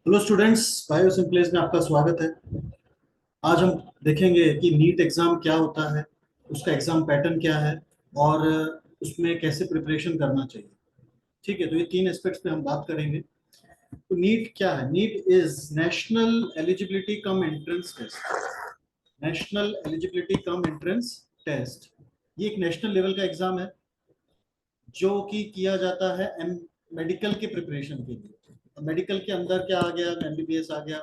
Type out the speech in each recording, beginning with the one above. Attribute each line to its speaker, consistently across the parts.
Speaker 1: Hello students, bio simplest में आपका स्वागत है। आज हम देखेंगे कि नीट एग्जाम क्या होता है, उसका एग्जाम पैटर्न क्या है और उसमें कैसे प्रिपरेशन करना चाहिए। ठीक है, तो ये तीन एस्पेक्ट्स पे हम बात करेंगे। तो नीट क्या है? NEET is national eligibility cum entrance test. National eligibility cum entrance test, ये एक नेशनल लेवल का एग्जाम है जो कि किया जाता है मेडिकल के प्रिपरेशन के लिए। मेडिकल के अंदर क्या आ गया? एमबीबीएस आ गया,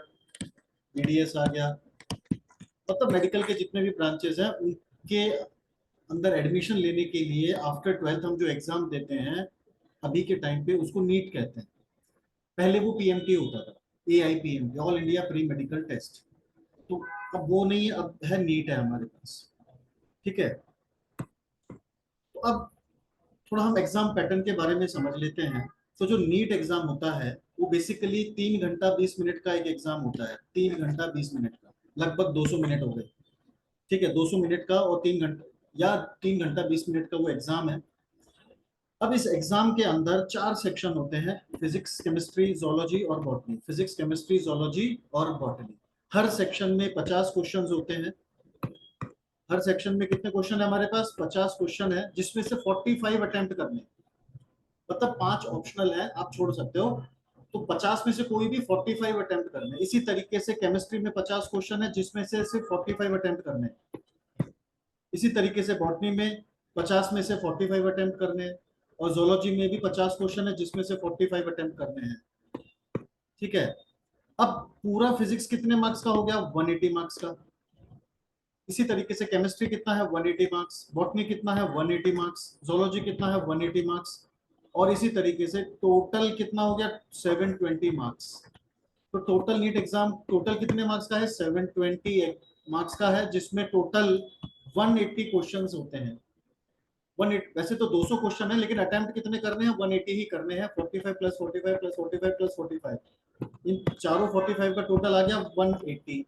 Speaker 1: बीडीएस आ गया, मतलब मेडिकल के जितने भी ब्रांचेस हैं उनके अंदर एडमिशन लेने के लिए आफ्टर ट्वेल्थ हम जो एग्जाम देते हैं अभी के टाइम पे, उसको नीट कहते हैं। पहले वो पीएमटी होता था, AIPMT, all India pre medical test. तो अब वो नहीं है, अब है नीट है हमारे पास। ठीक है, तो अब थोड़ा हम एग्जाम पैटर्न के बारे में समझ लेते हैं। तो जो नीट एग्जाम होता है वो बेसिकली 3 घंटा 20 मिनट का एक एग्जाम होता है। 3 घंटा 20 मिनट का, लगभग 200 मिनट हो गए। ठीक है, 200 मिनट का और 3 घंटा या 3 घंटा 20 मिनट का वो एग्जाम है। अब इस एग्जाम के अंदर 4 सेक्शन होते हैं: फिजिक्स, केमिस्ट्री, जोलॉजी और बॉटनी। फिजिक्स, केमिस्ट्री, जोलॉजी और बॉटनी। हर सेक्शन में 50 क्वेश्चंस होते हैं। हर सेक्शन में कितने क्वेश्चन है हमारे पास? 50 क्वेश्चन है, जिसमें से 45 अटेम्प्ट करने, मतलब 5 ऑप्शनल है, आप छोड़ सकते हो। तो 50 में से कोई भी 45 अटेम्प्ट करने। इसी तरीके से केमिस्ट्री में 50 क्वेश्चन है, जिसमें से सिर्फ 45 अटेम्प्ट करने। इसी तरीके से बॉटनी में 50 में से 45 अटेम्प्ट करने हैं। और जोलॉजी में भी 50 क्वेश्चन है, जिसमें से 45 अटेम्प्ट करने हैं। ठीक है, अब पूरा फिजिक्स कितने मार्क्स का हो गया? 180 मार्क्स का। इसी तरीके से केमिस्ट्री कितना है? 180 मार्क्स। बॉटनी कितना है? 180 मार्क्स। जोलॉजी कितना है? 180 मार्क्स। और इसी तरीके से टोटल कितना हो गया? 720 मार्क्स। तो टोटल नीट एग्जाम टोटल कितने मार्क्स का है? 720 मार्क्स का है, जिसमें टोटल 180 क्वेश्चंस होते हैं। 180, वैसे तो 200 क्वेश्चन है, लेकिन अटेम्प्ट कितने करने हैं? 180 ही करने हैं। 45 प्लस 45 प्लस 45 प्लस 45, इन चारों 45 का टोटल आ गया 180।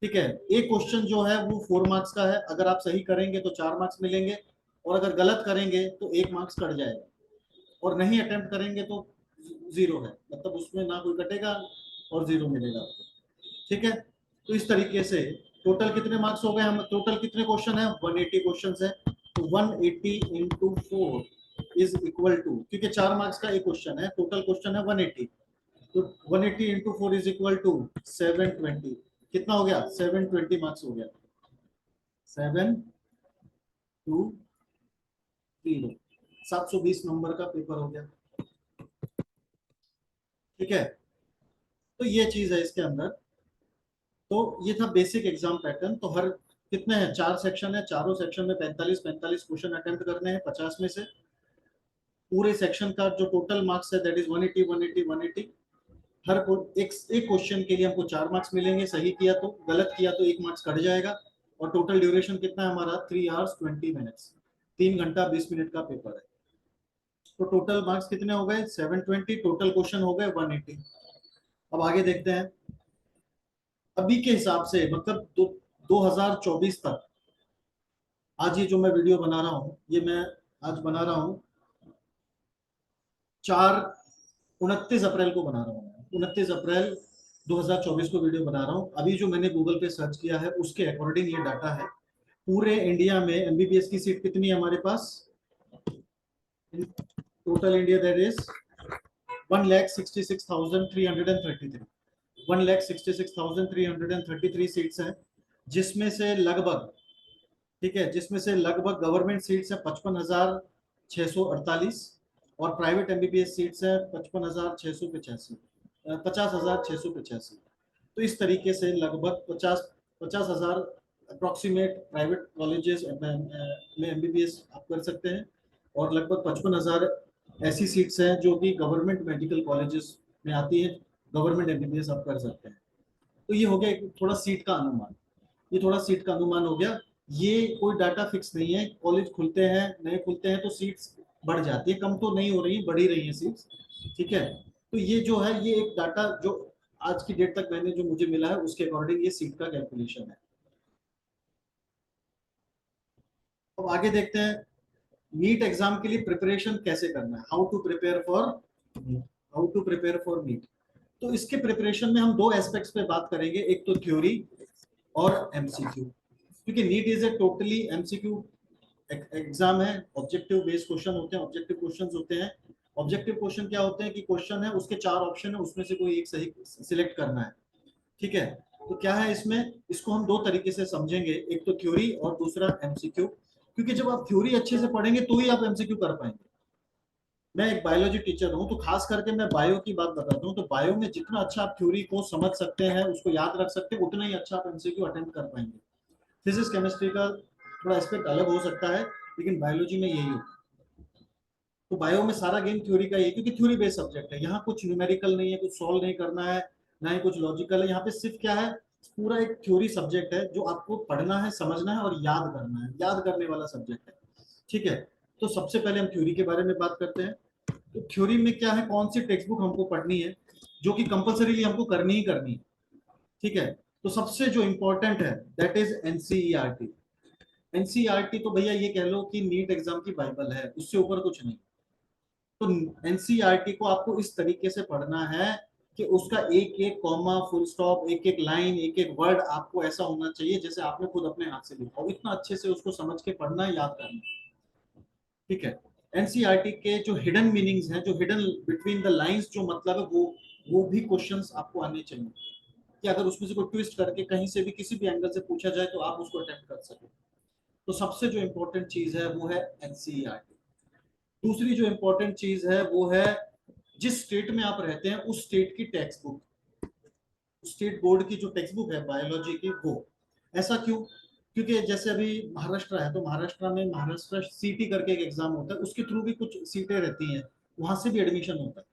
Speaker 1: ठीक है, एक क्वेश्चन जो है वो 4 मार्क्स का है। अगर आप सही करेंगे तो 4 मार्क्स मिलेंगे, और अगर गलत करेंगे तो 1 मार्क्स कट जाएगा, और नहीं अटेम्प्ट करेंगे तो 0 है, मतलब उसमें ना कोई कटेगा और 0 मिलेगा आपको। ठीक है, तो इस तरीके से टोटल कितने मार्क्स हो गए? हम टोटल कितने क्वेश्चन है? 180 क्वेश्चन है। तो 180 इंटू 4 इज इक्वल टू, क्योंकि 4 मार्क्स का एक क्वेश्चन है, टोटल क्वेश्चन है 180। तो 180 इंटू 4 इज इक्वल टू 720। कितना हो गया? 720 मार्क्स हो गया। 720, 720 नंबर का पेपर हो गया। ठीक है, तो ये चीज है इसके अंदर। तो ये था बेसिक एग्जाम पैटर्न। तो हर कितने हैं? 4 सेक्शन है, चारों सेक्शन में 45 क्वेश्चन अटेम्प्ट करने हैं 50 में से। पूरे सेक्शन का जो टोटल मार्क्स है दैट इज 180 180 180। हर को एक क्वेश्चन के लिए हमको 4 मार्क्स मिलेंगे, सही किया तो। गलत किया तो 1 मार्क्स कट जाएगा। और टोटल ड्यूरेशन कितना है हमारा? 3 hours 20 minutes। 3 घंटा 20 मिनट का पेपर है। तो टोटल मार्क्स कितने हो गए? 720। टोटल क्वेश्चन हो गए 180। अब आगे देखते हैं। अभी के हिसाब से, मतलब 2024 तक, आज ये जो मैं वीडियो बना रहा हूँ, ये मैं आज बना रहा हूँ 29 अप्रैल को बना रहा हूँ। 29 अप्रैल 2024 को वीडियो बना रहा हूँ। अभी जो मैंने गूगल पे सर्च किया है उसके अकॉर्डिंग ये डाटा है। पूरे इंडिया में एमबीबीएस की सीट कितनी है हमारे पास? Total India that is 1,66,333। 1,66,333 seats हैं, जिसमें से लगभग, ठीक है, जिसमें से लगभग गवर्नमेंट सीट्स है 55,648, और प्राइवेट एमबीबीएस सीट्स है 55,685, 50,685। तो इस तरीके से लगभग 50,000 अप्रोक्सीमेट प्राइवेट कॉलेजेस में एमबीबीएस आप कर सकते हैं, और लगभग 55,000 ऐसी सीट्स हैं जो कि गवर्नमेंट मेडिकल कॉलेजेस में आती है। गवर्नमेंट एमबीबीएस आप कर सकते हैं। तो ये हो गया थोड़ा सीट का अनुमान। ये थोड़ा सीट का अनुमान हो गया। ये कोई डाटा फिक्स नहीं है। कॉलेज खुलते हैं, नए खुलते हैं तो सीट्स बढ़ जाती है, कम तो नहीं हो रही, बढ़ ही रही है सीट्स। ठीक है, तो ये जो है ये एक डाटा जो आज की डेट तक मैंने जो मुझे मिला है उसके अकॉर्डिंग ये सीट का कैलकुलेशन है। अब आगे देखते हैं नीट एग्जाम के लिए प्रिपरेशन कैसे करना है। How to prepare for NEET. तो इसके प्रिपरेशन में हम दो एस्पेक्ट्स पे बात करेंगे, एक तो थ्योरी और एमसीक्यू, क्योंकि NEET is a totally MCQ exam है। ऑब्जेक्टिव बेस्ड क्वेश्चन होते हैं, ऑब्जेक्टिव क्वेश्चंस होते हैं। ऑब्जेक्टिव क्वेश्चन क्या होते हैं कि क्वेश्चन है, उसके चार ऑप्शन है, उसमें से कोई एक सही सिलेक्ट करना है। ठीक है, तो क्या है इसमें, इसको हम दो तरीके से समझेंगे, एक तो थ्योरी और दूसरा एमसीक्यू। क्योंकि जब आप थ्योरी अच्छे से पढ़ेंगे तो ही आप एमसीक्यू कर पाएंगे। मैं एक बायोलॉजी टीचर हूँ, तो खास करके मैं बायो की बात बताता हूँ। तो बायो में जितना अच्छा आप थ्योरी को समझ सकते हैं, उसको याद रख सकते हैं, उतना ही अच्छा आप एमसीक्यू अटेम्प्ट कर पाएंगे। फिजिक्स केमिस्ट्री का थोड़ा एस्पेक्ट अलग हो सकता है, लेकिन बायोलॉजी में यही होता है। तो बायो में सारा गेम थ्योरी का ही है, क्योंकि थ्योरी बेस्ड सब्जेक्ट है। यहाँ कुछ न्यूमेरिकल नहीं है, कुछ सॉल्व नहीं करना है, ना ही कुछ लॉजिकल है। यहाँ पे सिर्फ क्या है, पूरा एक थ्योरी सब्जेक्ट है जो आपको पढ़ना है, समझना है और याद करना है, याद करने वाला सब्जेक्ट है। ठीक है, तो सबसे पहले हम थ्योरी के बारे में बात करते हैं। तो थ्योरी में क्या है, कौन सी टेक्स्ट बुक हमको पढ़नी है, जो कि कंपल्सरीली हमको करनी ही करनी है। ठीक है, तो सबसे जो इंपॉर्टेंट है दैट इज एनसीईआरटी। एनसीईआरटी तो भैया ये कह लो कि नीट एग्जाम की बाइबल है, उससे ऊपर कुछ नहीं। तो एनसीईआरटी को आपको इस तरीके से पढ़ना है कि उसका एक एक कॉमा, फुल स्टॉप, एक एक लाइन, एक एक वर्ड आपको ऐसा होना चाहिए जैसे आपने खुद अपने हाथ से लिखा हो। इतना अच्छे से उसको समझ के पढ़ना है, याद करना है। ठीक है, एनसीईआरटी के जो हिडन मीनिंग्स हैं, जो हिडन बिटवीन द लाइंस जो मतलब है, वो भी क्वेश्चंस आपको आने चाहिए, कि अगर उसमें से कोई ट्विस्ट करके कहीं से भी किसी भी एंगल से पूछा जाए तो आप उसको अटेम्प्ट कर सके। तो सबसे जो इंपॉर्टेंट चीज है वो है एनसीईआरटी। दूसरी जो इंपॉर्टेंट चीज है वो है, जिस स्टेट में आप रहते हैं उस स्टेट की टेक्स्ट बुक, स्टेट बोर्ड की जो टेक्स्ट बुक है बायोलॉजी की, वो। ऐसा क्यों? क्योंकि जैसे अभी महाराष्ट्र है, तो महाराष्ट्र में महाराष्ट्र सीटी करके एक एग्जाम होता है, उसके थ्रू भी कुछ सीटें रहती हैं, वहां से भी एडमिशन होता है।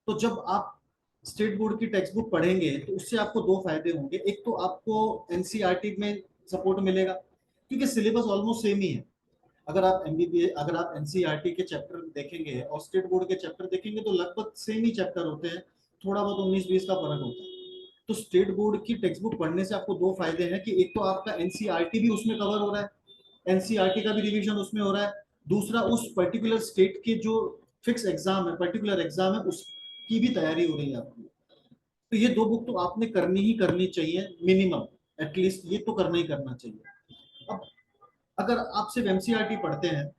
Speaker 1: तो जब आप स्टेट बोर्ड की टेक्स्ट बुक पढ़ेंगे तो उससे आपको दो फायदे होंगे। एक तो आपको एनसीईआरटी में सपोर्ट मिलेगा, क्योंकि सिलेबस ऑलमोस्ट सेम ही है। अगर आप एमबीबीए, अगर आप एनसीईआरटी के चैप्टर देखेंगे और स्टेट बोर्ड के चैप्टर देखेंगे तो लगभग सेम ही चैप्टर होते हैं, थोड़ा बहुत 19-20 का फर्क होता है। तो स्टेट बोर्ड की टेक्स्ट बुक पढ़ने से आपको दो फायदे हैं, कि एक तो आपका एनसीईआरटी भी उसमें कवर हो रहा है, एनसीईआरटी का भी रिवीजन उसमें हो रहा है। दूसरा, उस पर्टिकुलर स्टेट के जो फिक्स एग्जाम है, पर्टिकुलर एग्जाम है, उसकी भी तैयारी हो रही है आपकी। तो ये दो बुक तो आपने करनी ही करनी चाहिए, मिनिमम, एटलीस्ट ये तो करना ही करना चाहिए। अब अगर आप सिर्फ एनसीईआरटी पढ़ते हैं,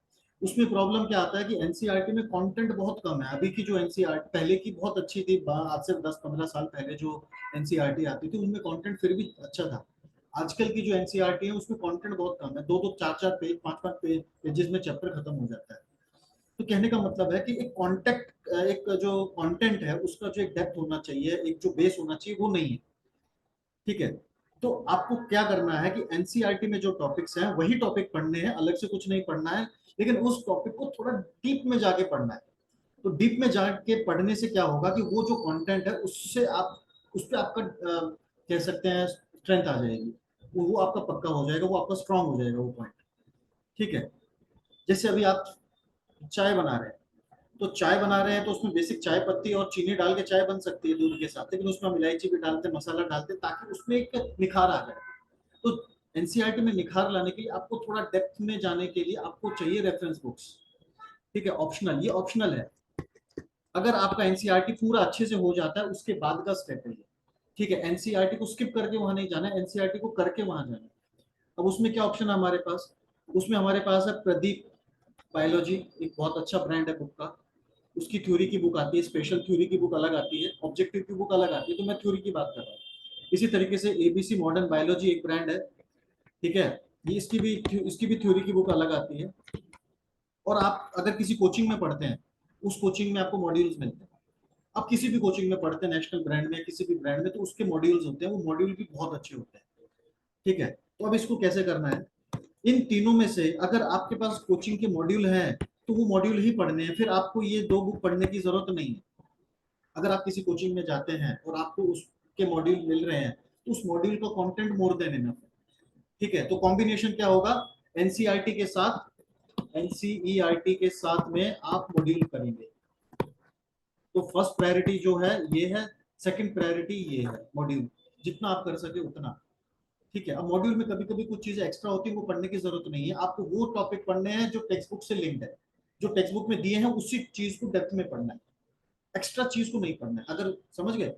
Speaker 1: उसमें प्रॉब्लम क्या आता है कि एनसीईआरटी में कंटेंट बहुत कम है। अभी की जो एनसीईआरटी पहले की बहुत अच्छी थी, आज से 10-15 साल पहले जो एनसीईआरटी आती थी उनमें कंटेंट फिर भी अच्छा था। आजकल की जो एनसीईआरटी है उसमें कंटेंट बहुत कम है, दो दो चार चार पेज, पांच पांच पेजेस में चैप्टर खत्म हो जाता है। तो कहने का मतलब है कि एक कॉन्टेक्ट, एक जो कंटेंट है उसका जो एक डेप्थ होना चाहिए, एक जो बेस होना चाहिए, वो नहीं है। ठीक है, तो आपको क्या करना है कि एनसीईआरटी में जो टॉपिक्स हैं वही टॉपिक पढ़ने हैं, अलग से कुछ नहीं पढ़ना है। लेकिन उस टॉपिक को थोड़ा डीप में जाके पढ़ना है। तो डीप में जाके पढ़ने से क्या होगा कि वो जो कंटेंट है उससे आप, उस पर आपका कह सकते हैं स्ट्रेंथ आ जाएगी, वो आपका पक्का हो जाएगा, वो आपका स्ट्रांग हो जाएगा वो पॉइंट। ठीक है, जैसे अभी आप चाय बना रहे हैं, तो चाय बना रहे हैं तो उसमें बेसिक चाय पत्ती और चीनी डाल के चाय बन सकती है दूध के साथ, लेकिन उसमें हम इलायची भी डालते हैं, मसाला डालते हैं, ताकि उसमें एक निखार आ जाए। तो एनसीईआरटी में निखार लाने के लिए आपको थोड़ा डेप्थ में जाने के लिए आपको चाहिए रेफरेंस बुक्स। ठीक है, ऑप्शनल, ये ऑप्शनल है। अगर आपका एनसीईआरटी पूरा अच्छे से हो जाता है उसके बाद का स्टेप है ये। ठीक है, एनसीईआरटी को स्किप करके वहां नहीं जाना है, एनसीईआरटी को करके वहां जाना है। अब उसमें क्या ऑप्शन है हमारे पास? उसमें हमारे पास है प्रदीप बायोलॉजी, एक बहुत अच्छा ब्रांड है बुक का। उसकी थ्योरी की बुक आती है, स्पेशल थ्योरी की बुक अलग आती है, ऑब्जेक्टिव की बुक अलग आती है, तो मैं थ्योरी की बात कर रहा हूँ। इसी तरीके से एबीसी मॉडर्न बायोलॉजी एक ब्रांड है। ठीक है, ये इसकी भी थ्योरी की बुक अलग आती है। और आप अगर किसी कोचिंग में पढ़ते हैं, उस कोचिंग में आपको मॉड्यूल्स मिलते हैं। आप किसी भी कोचिंग में पढ़ते हैं, नेशनल ब्रांड में, किसी भी ब्रांड में, तो उसके मॉड्यूल्स होते हैं, वो मॉड्यूल भी बहुत अच्छे होते हैं। ठीक है, तो अब इसको कैसे करना है, इन तीनों में से अगर आपके पास कोचिंग के मॉड्यूल हैं तो वो मॉड्यूल ही पढ़ने हैं, फिर आपको ये दो बुक पढ़ने की जरूरत नहीं है। अगर आप किसी कोचिंग में जाते हैं और आपको उसके मॉड्यूल मिल रहे हैं, तो उस मॉड्यूल का कंटेंट मोर देन इनफ है। ठीक है, तो कॉम्बिनेशन क्या होगा, एनसीईआरटी के साथ, एनसीईआरटी के साथ में आप मॉड्यूल करेंगे। तो फर्स्ट प्रायोरिटी जो है ये है, सेकंड प्रायोरिटी ये है मॉड्यूल, जितना आप कर सके उतना। ठीक है, अब मॉड्यूल में कभी कभी कुछ चीजें एक्स्ट्रा होती है, वो पढ़ने की जरूरत नहीं है, आपको वो टॉपिक पढ़ने हैं जो टेक्स्ट बुक से लिंक्ड है, जो टेक्स्ट बुक में दिए हैं उसी चीज को डेप्थ में पढ़ना है। एक्स्ट्रा चीज को नहीं पढ़ना है। अगर समझ गए,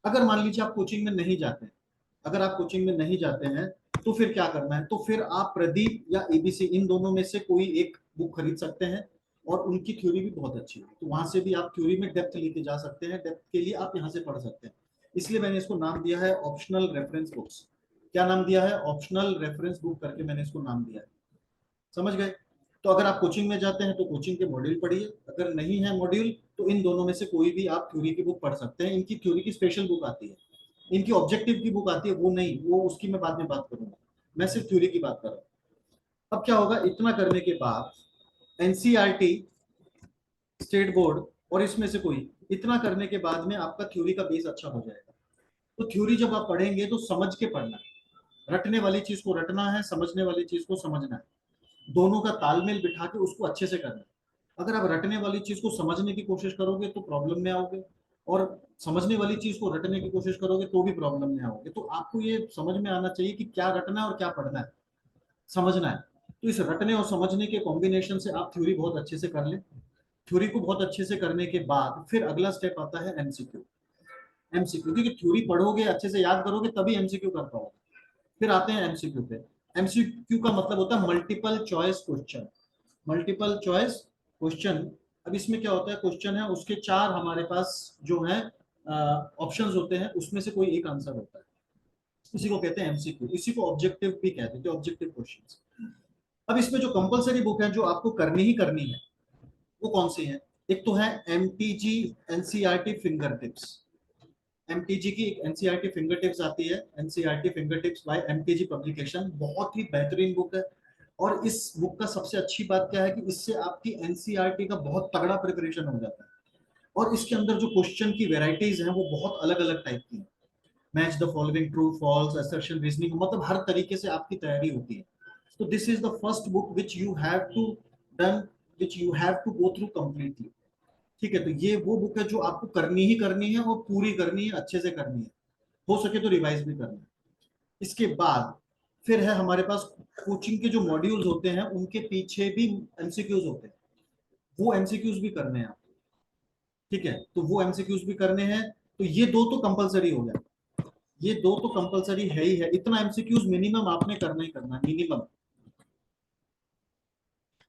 Speaker 1: अगर मान लीजिए आप कोचिंग में नहीं जाते हैं, अगर आप कोचिंग में नहीं जाते हैं तो फिर क्या करना है, तो फिर आप प्रदीप या एबीसी इन दोनों में से कोई एक बुक खरीद सकते हैं, और उनकी थ्योरी भी बहुत अच्छी है, तो वहां से भी आप थ्योरी में डेप्थ लेके जा सकते हैं, डेप्थ के लिए आप यहाँ से पढ़ सकते हैं। इसलिए मैंने इसको नाम दिया है ऑप्शनल रेफरेंस बुक्स। क्या नाम दिया है? ऑप्शनल रेफरेंस बुक करके मैंने इसको नाम दिया है। समझ गए? तो अगर आप कोचिंग में जाते हैं तो कोचिंग के मॉड्यूल पढ़िए, अगर नहीं है मॉड्यूल तो इन दोनों में से कोई भी आप थ्योरी की बुक पढ़ सकते हैं। इनकी थ्योरी की स्पेशल बुक आती है, इनकी ऑब्जेक्टिव की बुक आती है, वो नहीं, वो उसकी मैं बाद में बात करूंगा, मैं सिर्फ थ्योरी की बात कर रहा हूँ। अब क्या होगा, इतना करने के बाद एनसीईआरटी, स्टेट बोर्ड और इसमें से कोई, इतना करने के बाद में आपका थ्योरी का बेस अच्छा हो जाएगा। तो थ्योरी जब आप पढ़ेंगे तो समझ के पढ़ना है, रटने वाली चीज को रटना है, समझने वाली चीज को समझना है, दोनों का तालमेल बिठा के उसको अच्छे से करना है। अगर आप रटने वाली चीज को समझने की कोशिश करोगे तो प्रॉब्लम में आओगे, और समझने वाली चीज को रटने की कोशिश करोगे तो भी प्रॉब्लम में आओगे। तो आपको ये समझ में आना चाहिए कि क्या रटना है और क्या पढ़ना है, समझना है। तो इस रटने और समझने के कॉम्बिनेशन से आप थ्योरी बहुत अच्छे से कर ले। थ्योरी को बहुत अच्छे से करने के बाद फिर अगला स्टेप आता है एमसीक्यू। एमसीक्यू, क्योंकि थ्योरी पढ़ोगे अच्छे से याद करोगे तभी एमसीक्यू कर पाओगे। फिर आते हैं एमसीक्यू पे। एमसीक्यू का मतलब होता है multiple choice question. Multiple choice question, अब इसमें क्या होता है, क्वेश्चन है उसके चार हमारे पास जो है ऑप्शंस होते हैं, उसमें से कोई एक आंसर होता है, इसी को कहते हैं एमसीक्यू। इसी को ऑब्जेक्टिव भी कहते हैं, ऑब्जेक्टिव क्वेश्चंस। अब इसमें जो कंपलसरी बुक है जो आपको करनी ही करनी है वो कौन सी है? एक तो है MTG NCERT finger tips. MTG की एक एनसीईआरटी फिंगर टिप्स आती है, NCERT finger tips by MTG publication, बहुत ही बेहतरीन बुक है। और इस बुक का सबसे अच्छी बात क्या है कि इससे आपकी एनसीईआरटी का बहुत तगड़ा प्रिपरेशन हो जाता है। और इसके अंदर जो क्वेश्चन की वेराइटीज हैं वो बहुत अलग अलग टाइप की हैं। Match the following, true false, assertion, reasoning, मतलब हर तरीके से आपकी तैयारी होती है। तो this is the first book which you have to done, which you have to go through completely. ठीक है, तो ये वो बुक है जो आपको करनी ही करनी है, और पूरी करनी है, अच्छे से करनी है, हो सके तो रिवाइज भी करना है। इसके बाद फिर है हमारे पास कोचिंग के जो मॉड्यूल्स होते हैं उनके पीछे भी एमसीक्यूज होते हैं, वो एमसीक्यूज भी करने हैं आपको। ठीक है, तो वो एमसीक्यूज भी करने हैं। तो ये दो तो कंपलसरी हो गया, ये दो तो कंपलसरी है ही है, इतना एमसीक्यूज मिनिमम आपने करना ही करना है, मिनिमम।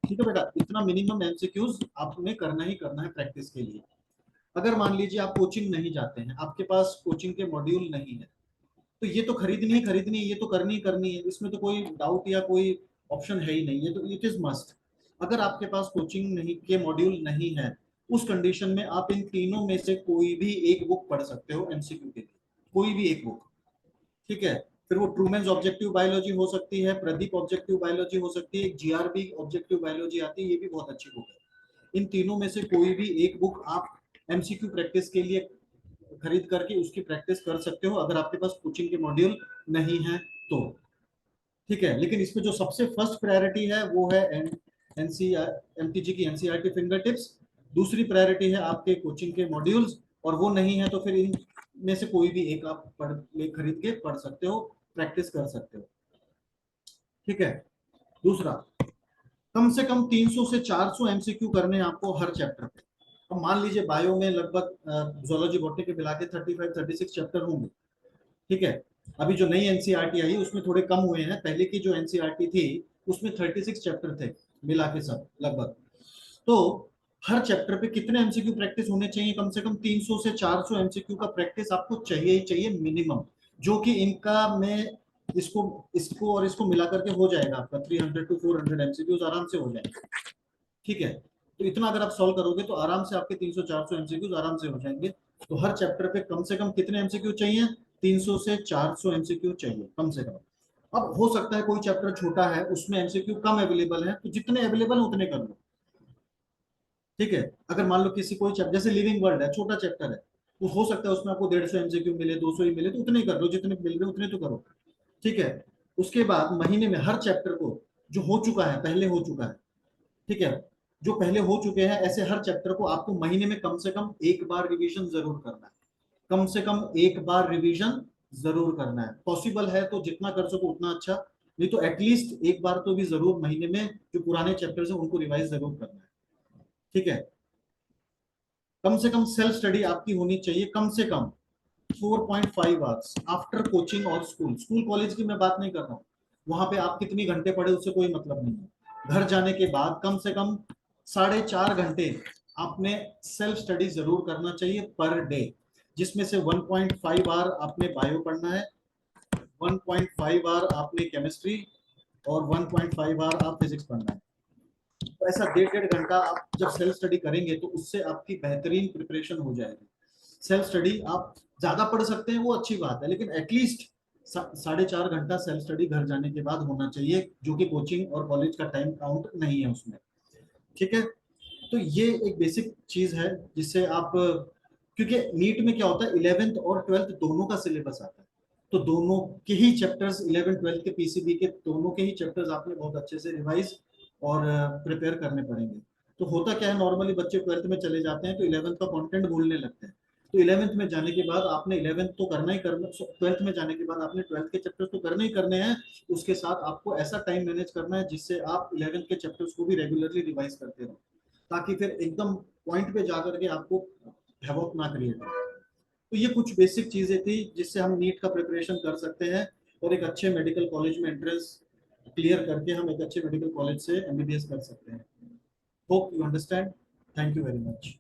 Speaker 1: ठीक है बेटा, इतना मिनिमम एमसीक्यूज आपने करना ही करना है प्रैक्टिस के लिए। अगर मान लीजिए आप कोचिंग नहीं जाते हैं, आपके पास कोचिंग के मॉड्यूल नहीं है, तो ये तो खरीदनी ही खरीदनी है, ये तो करनी ही करनी है, इसमें तो कोई डाउट या कोई ऑप्शन है ही नहीं, ये तो इट इज मस्ट। अगर आपके पास कोचिंग नहीं के मॉड्यूल नहीं है, उस कंडीशन में आप इन तीनों में से कोई भी एक बुक पढ़ सकते हो एमसीक्यू के लिए, कोई भी एक बुक। ठीक है, फिर वो ट्रूमेन्स ऑब्जेक्टिव बायोलॉजी हो सकती है, प्रदीप ऑब्जेक्टिव बायोलॉजी हो सकती है, एक जीआरबी ऑब्जेक्टिव बायोलॉजी आती है, ये भी बहुत अच्छी बुक है। इन तीनों में से कोई भी एक बुक आप एमसीक्यू प्रैक्टिस के लिए खरीद करके उसकी प्रैक्टिस कर सकते हो, अगर आपके पास कोचिंग के मॉड्यूल नहीं है तो। ठीक है, लेकिन इसमें जो सबसे फर्स्ट प्रायोरिटी है वो है एमटीजी की एनसीईआरटी फिंगर टिप्स। दूसरी प्रायोरिटी है आपके कोचिंग के मॉड्यूल्स, और वो नहीं है तो फिर इन में से कोई भी एक आप खरीद के पढ़ सकते हो, प्रैक्टिस कर सकते हो। ठीक है, दूसरा, कम से कम 300 से 400 एमसीक्यू करने हैं आपको हर चैप्टर पे। अब मान लीजिए बायो में लगभग जूलॉजी बॉटनी के मिला के 35-36 चैप्टर होंगे। ठीक है, अभी जो नई एनसीईआरटी आई उसमें थोड़े कम हुए हैं, पहले की जो एनसीईआरटी थी उसमें 36 चैप्टर थे मिला के सब लगभग। तो हर चैप्टर पे कितने एमसीक्यू प्रैक्टिस होने चाहिए? कम से कम 300 से 400 एमसीक्यू का प्रैक्टिस आपको चाहिए ही चाहिए मिनिमम, जो कि इनका मैं इसको इसको और इसको मिला करके हो जाएगा आपका 300 टू 400 एमसीक्यूज आराम से हो जाएंगे। ठीक है, तो इतना अगर आप सॉल्व करोगे तो आराम से आपके 300-400 एमसीक्यूज आराम से हो जाएंगे। तो हर चैप्टर पे कम से कम कितने एमसीक्यू चाहिए? 300 से 400 एमसीक्यू चाहिए कम से कम। अब हो सकता है कोई चैप्टर छोटा है उसमें एमसीक्यू कम अवेलेबल है, तो जितने अवेलेबल है उतने कर लो। ठीक है, अगर मान लो किसी कोई चैप्टर जैसे लिविंग वर्ल्ड है, छोटा चैप्टर है, तो हो सकता है उसमें आपको 150 एमसीक्यू मिले, 200 ही मिले, तो उतने ही कर लो, जितने मिल रहे उतने तो करो। ठीक है, उसके बाद महीने में हर चैप्टर को, जो हो चुका है पहले हो चुका है, ठीक है, जो पहले हो चुके हैं ऐसे हर चैप्टर को आपको महीने में कम से कम एक बार रिवीजन जरूर करना है। कम से कम एक बार रिवीजन जरूर करना है, पॉसिबल है तो जितना कर सको उतना अच्छा, नहीं तो एटलीस्ट एक बार तो भी जरूर महीने में जो पुराने चैप्टर्स हैं उनको रिवाइज जरूर करना है। ठीक है, कम से कम सेल्फ स्टडी आपकी होनी चाहिए कम से कम 4.5 आवर्स आफ्टर कोचिंग और स्कूल। स्कूल कॉलेज की मैं बात नहीं कर रहा हूँ, वहां पे आप कितनी घंटे पढ़े उससे कोई मतलब नहीं है। घर जाने के बाद कम से कम 4.5 घंटे आपने सेल्फ स्टडी जरूर करना चाहिए पर डे, जिसमें से 1.5 आवर आपने बायो पढ़ना है, 1.5 आवर आपने केमिस्ट्री और 1.5 आवर आप फिजिक्स पढ़ना है। तो ऐसा 1.5 घंटा आप जब सेल्फ स्टडी करेंगे तो उससे आपकी बेहतरीन प्रिपरेशन हो जाएगी। सेल्फ स्टडी आप ज्यादा पढ़ सकते हैं वो अच्छी बात है, लेकिन एटलीस्ट 4.5 घंटा सेल्फ स्टडी घर जाने के बाद होना चाहिए, जो कि कोचिंग और कॉलेज का टाइम काउंट नहीं है उसमें। ठीक है, तो ये एक बेसिक चीज है जिससे आप, क्योंकि नीट में क्या होता है 11th और 12th दोनों का सिलेबस आता है, तो दोनों के ही चैप्टर्स 11 12 के पीसीबी के दोनों के ही चैप्टर्स आपने बहुत अच्छे से रिवाइज और प्रिपेयर करने पड़ेंगे। तो होता क्या है, नॉर्मली बच्चे 12th में चले जाते हैं तो 11th का कंटेंट भूलने लगते हैं, तो 11th में जाने के बाद आपने 11th तो करना ही करना, 12th में जाने के बाद आपने 12th के चैप्टर्स तो करने ही करने हैं, उसके साथ आपको ऐसा टाइम मैनेज करना है जिससे आप 11th के चैप्टर्स को भी रेगुलरली रिवाइज करते रहो, ताकि फिर एकदम पॉइंट पे जाकर के आपको हैवॉक ना क्रिएट हो। तो ये कुछ बेसिक चीजें थी जिससे हम नीट का प्रिपरेशन कर सकते हैं और एक अच्छे मेडिकल कॉलेज में एंट्रेंस क्लियर करके हम एक अच्छे मेडिकल कॉलेज से एमबीबीएस कर सकते हैं। Hope you understand. Thank you very much.